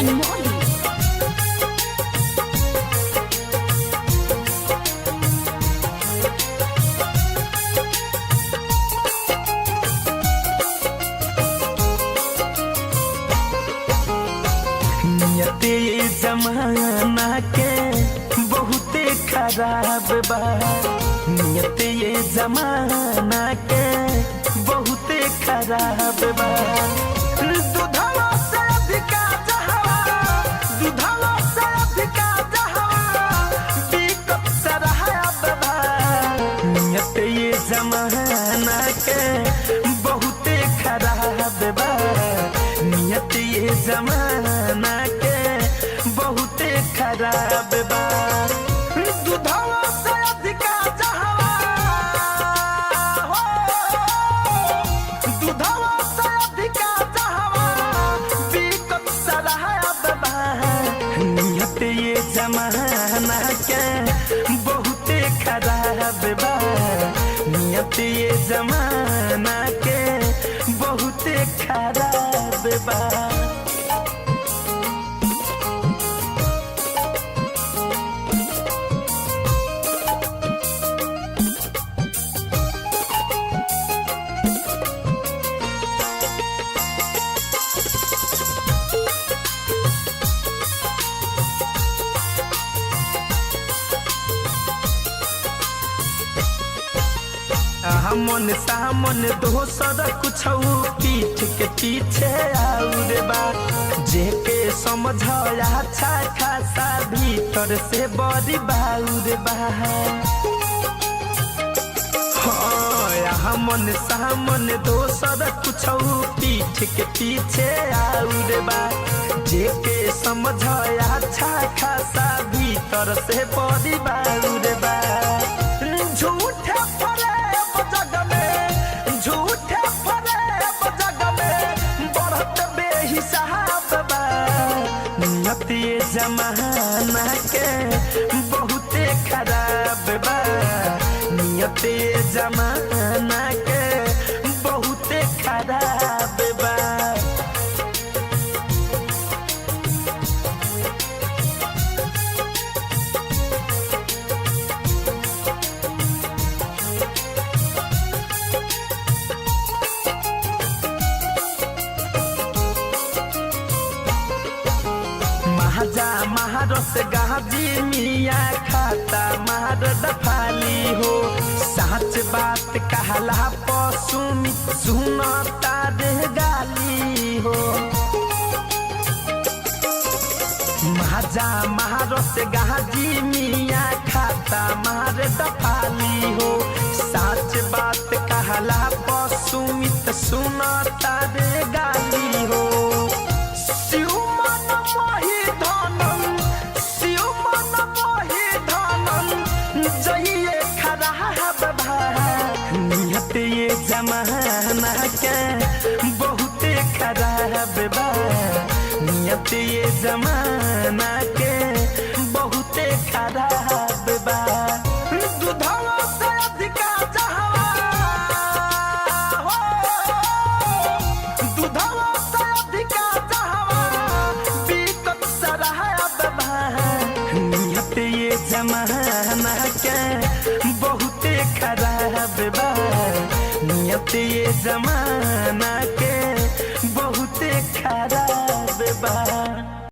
अनमोल। नियते जमाना के बहुते खराब बा। नियते जमाना के बहुते खराब बा। दूधवा से अधिका जहवा, दूधवा से अधिका जहवा बिकट शराब बा। नियते जमाना के बहुते खराब बा। नियत ये जमाना के बहुते खराब बा। दूधवा से अधिका जहवा हो, दूधवा से अधिका जहवा बिकट शराब बा। नियत ये जमाना के बहुते खराब बा। नियत ये जमाना के बहुते खराब बा। हमन सामन दोसर कुछ पीठ के पीछे आउर बा। जेके समझ अच्छा खासा भीतर से बड़ी बाउर बा। हमन सामन दोसर कुछ पीठ के पीछे आउर बा। जेके समझ अच्छा खासा भीतर से बड़ी बाउर बा। झूठे जग में, झूठे फरेब जग में बढ़त बेहिसाब बा। नियत ये जमाना के बहुते खराब बा। नियत ये जमाना के बहुते खराब बा। महाजा महारस गाजी मिया खाता मार दफाली हो। सच बात कहला पसुमी सुनता दे गाली हो। महाजा महारस गाजी मिया खाता मार दफाली हो। सच बात कहला पसुमित सुनता दे गाली हो। नियत ये जमाना के बहुते खराब बा। नियत ये जमाना के बहुते खराब बा। दूधवा से अधिका जहवा हो, दूधवा से अधिका जहवा बिकट शराब बा। नियत ये जमाना के बहुते खराब बा। नियत ये जमाना